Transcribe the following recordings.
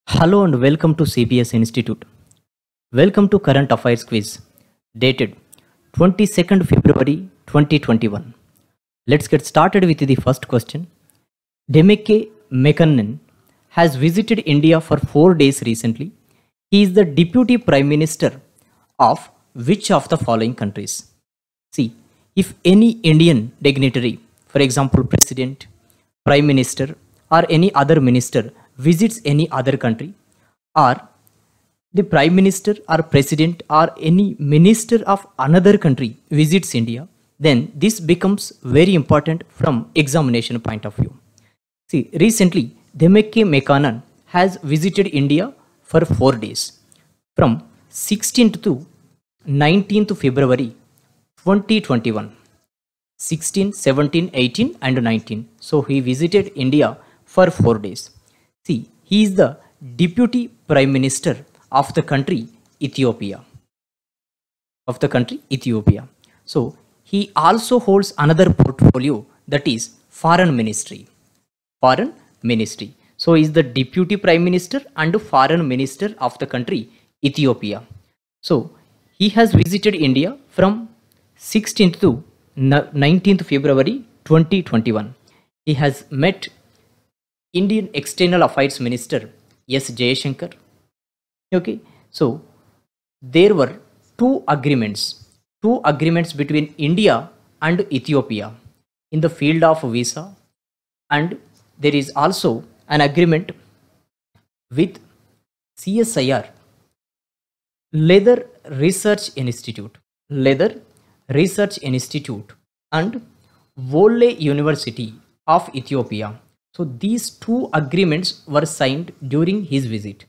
Hello and welcome to CBS Institute. Welcome to Current Affairs Quiz, dated 22nd February 2021. Let's get started with the first question. Demeke Mekannen has visited India for 4 days recently. He is the Deputy Prime Minister of which of the following countries? See, if any Indian dignitary, for example, President, Prime Minister, or any other minister visits any other country, or the Prime Minister or President or any minister of another country visits India, then this becomes very important from examination point of view. See, recently, Demeke Mekanan has visited India for 4 days from 16th to 19th February 2021. 16, 17, 18 and 19. So he visited India for 4 days. See, he is the Deputy Prime Minister of the country Ethiopia. So he also holds another portfolio, that is Foreign Ministry. So he is the Deputy Prime Minister and Foreign Minister of the country Ethiopia. So he has visited India from 16th to 19th February 2021. He has met Indian External Affairs Minister S. Jayashankar. Okay, so there were two agreements between India and Ethiopia in the field of visa, and there is also an agreement with CSIR, Leather Research Institute and Wolle University of Ethiopia. So these two agreements were signed during his visit.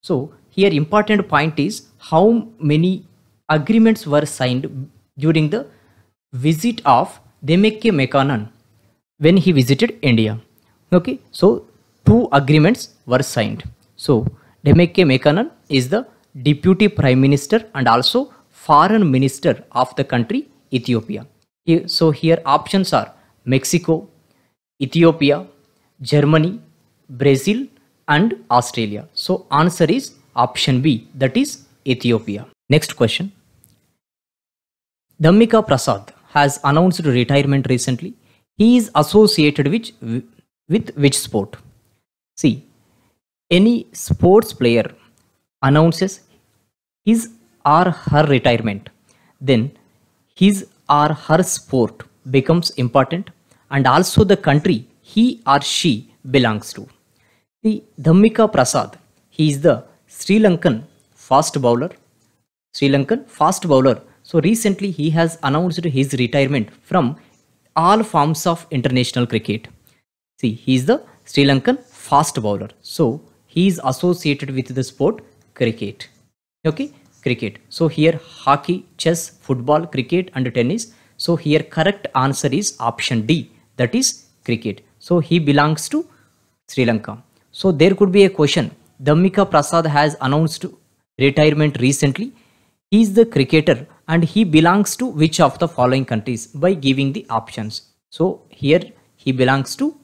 So here important point is how many agreements were signed during the visit of Demeke Mekanan when he visited India. Okay, so two agreements were signed. So Demeke Mekanan is the Deputy Prime Minister and also Foreign Minister of the country Ethiopia. So here options are Mexico, Ethiopia, Germany, Brazil and Australia. So answer is option B, that is Ethiopia. Next question. Dhammika Prasad has announced retirement recently. He is associated with which sport? See, any sports player announces his or her retirement, then his or her sport becomes important and also the country he or she belongs to. The Dhammika Prasad, he is the Sri Lankan fast bowler. So recently he has announced his retirement from all forms of international cricket. See, he is the Sri Lankan fast bowler. So he is associated with the sport cricket. Okay, cricket. So here hockey, chess, football, cricket and tennis. So here correct answer is option D, that is cricket. So he belongs to Sri Lanka. So there could be a question. Dhammika Prasad has announced retirement recently. He is the cricketer and he belongs to which of the following countries by giving the options. So here he belongs to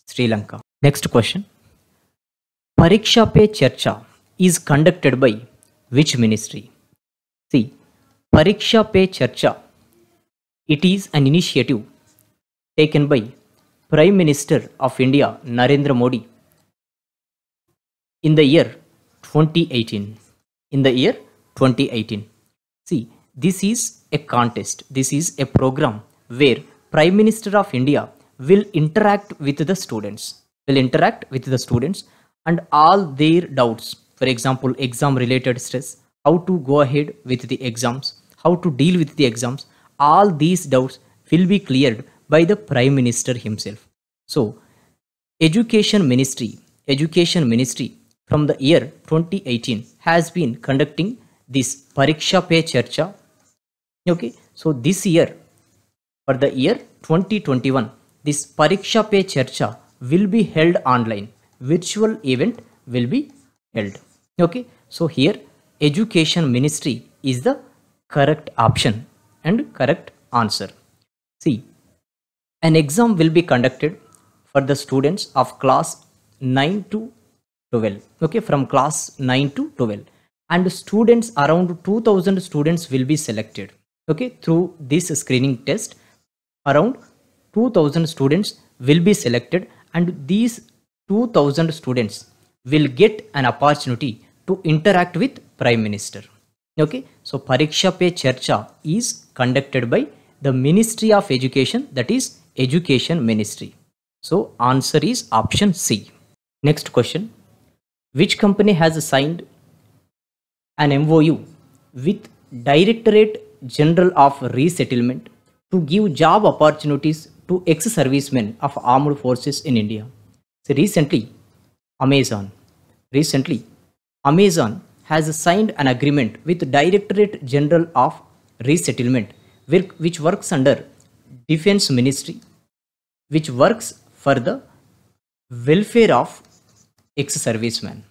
Sri Lanka. Next question. Pariksha Pe Charcha is conducted by which ministry? See, Pariksha Pe Charcha, it is an initiative taken by Prime Minister of India Narendra Modi in the year 2018. See, this is a contest. This is a program where Prime Minister of India will interact with the students. And all their doubts. For example, exam related stress, how to go ahead with the exams, how to deal with the exams. All these doubts will be cleared by the Prime Minister himself. So, Education Ministry from the year 2018 has been conducting this Pariksha Pe Charcha. Okay, so this year, for the year 2021, this Pariksha Pe Charcha will be held online. Virtual event will be held. Okay, so here Education Ministry is the correct option and correct answer. See, an exam will be conducted for the students of class 9 to 12. Okay, from class 9 to 12. And students, around 2000 students will be selected. Okay, through this screening test, around 2000 students will be selected, and these 2000 students will get an opportunity to interact with Prime Minister. Okay, so Pariksha Pe Charcha is conducted by the Ministry of Education, that is Education Ministry. So answer is option C. Next question. Which company has signed an MOU with Directorate General of Resettlement to give job opportunities to ex-servicemen of armed forces in India? So recently, Amazon has signed an agreement with Directorate General of Resettlement, which works under Defense Ministry, which works for the welfare of ex-servicemen.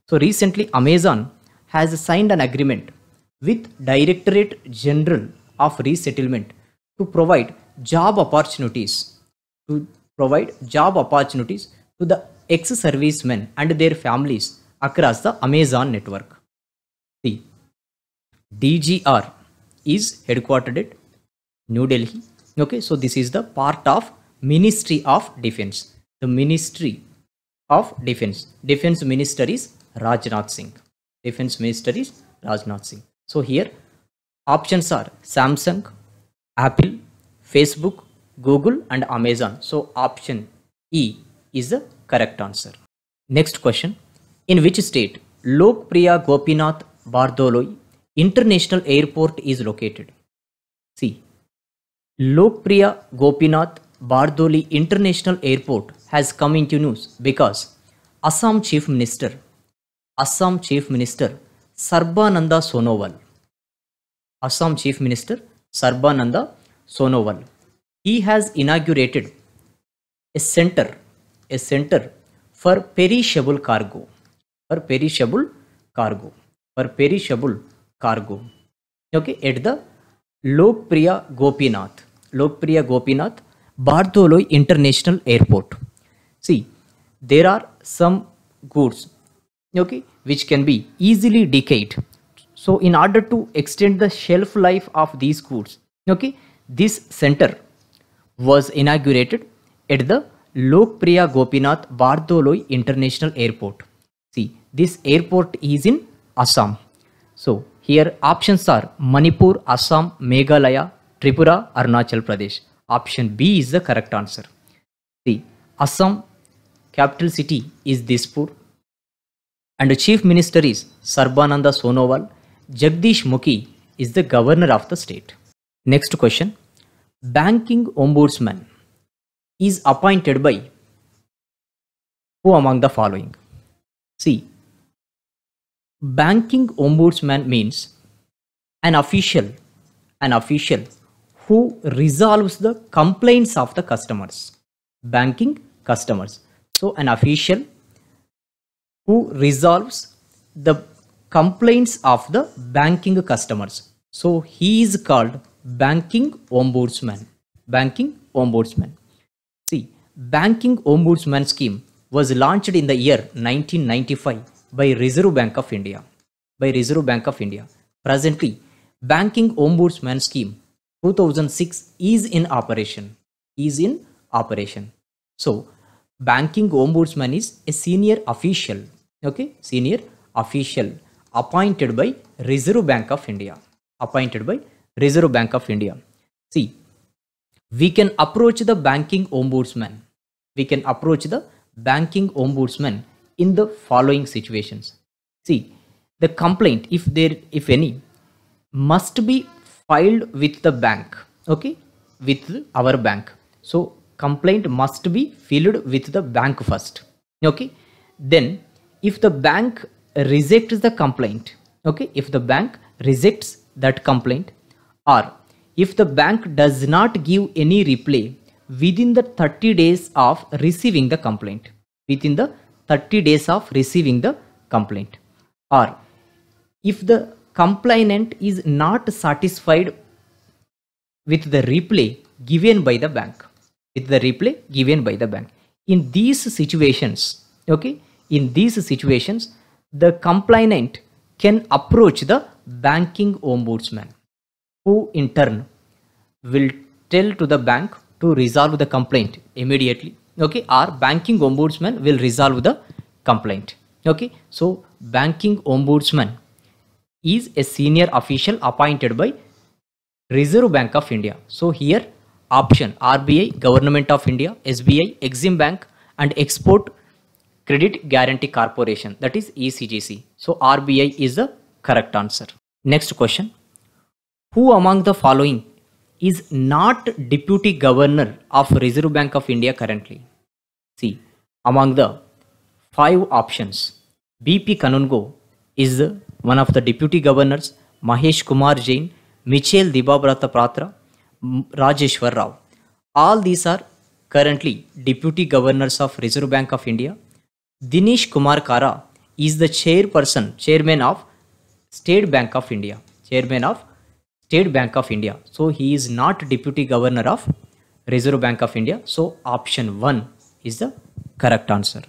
So recently, Amazon has signed an agreement with Directorate General of Resettlement to provide job opportunities to the ex-servicemen and their families across the Amazon network. See, DGR is headquartered at New Delhi. Okay, so this is the part of Ministry of Defense. The Ministry of Defense. Defense Minister is Rajnath Singh. So here options are Samsung, Apple, Facebook, Google and Amazon. So option E is the correct answer. Next question. In which state Lokpriya Gopinath Bardoloi International Airport is located? See, Lokpriya Gopinath Bardoli International Airport has come into news because Assam Chief Minister Sarbananda Sonowal, he has inaugurated a center for perishable cargo. Okay, at the Lokpriya Gopinath Bardoloi International Airport. See, there are some goods, okay, which can be easily decayed. So in order to extend the shelf life of these goods, okay, this center was inaugurated at the Lokpriya Gopinath Bardoloi International Airport. See, this airport is in Assam. So here options are Manipur, Assam, Meghalaya, Tripura, Arunachal Pradesh. Option B is the correct answer. See, Assam capital city is Dispur and the chief minister is Sarbananda Sonowal. Jagdish Mukhi is the governor of the state. Next question. Banking ombudsman is appointed by who among the following? See, banking ombudsman means an official who resolves the complaints of the customers. Banking customers. So an official who resolves the complaints of the banking customers. So he is called banking ombudsman. See, banking ombudsman scheme was launched in the year 1995 by Reserve Bank of India. Presently, banking ombudsman scheme 2006 is in operation. So banking ombudsman is a senior official, okay, appointed by Reserve Bank of India. See, we can approach the banking ombudsman. In the following situations. See, the complaint, if any, must be filed with the bank, okay, with our bank. So complaint must be filed with the bank first, okay. Then if the bank rejects the complaint, okay, if the bank rejects that complaint, or if the bank does not give any reply within the 30 days of receiving the complaint, or if the complainant is not satisfied with the reply given by the bank, In these situations, okay, in these situations, the complainant can approach the banking ombudsman, who in turn will tell to the bank to resolve the complaint immediately. Okay, our banking ombudsman will resolve the complaint. Okay, so banking ombudsman is a senior official appointed by Reserve Bank of India. So here option RBI, Government of India, SBI, Exim Bank and Export Credit Guarantee Corporation, that is ECGC. So RBI is the correct answer. Next question. Who among the following is not Deputy Governor of Reserve Bank of India currently? See, among the 5 options, BP Kanungo is one of the Deputy Governors, Mahesh Kumar Jain, Michel Dibabrata Pratra, Rajeshwar Rao. All these are currently Deputy Governors of Reserve Bank of India. Dinesh Kumar Kara is the chairman of State Bank of India. Chairman of State Bank of India. So he is not Deputy Governor of Reserve Bank of India. So option 1 is the correct answer.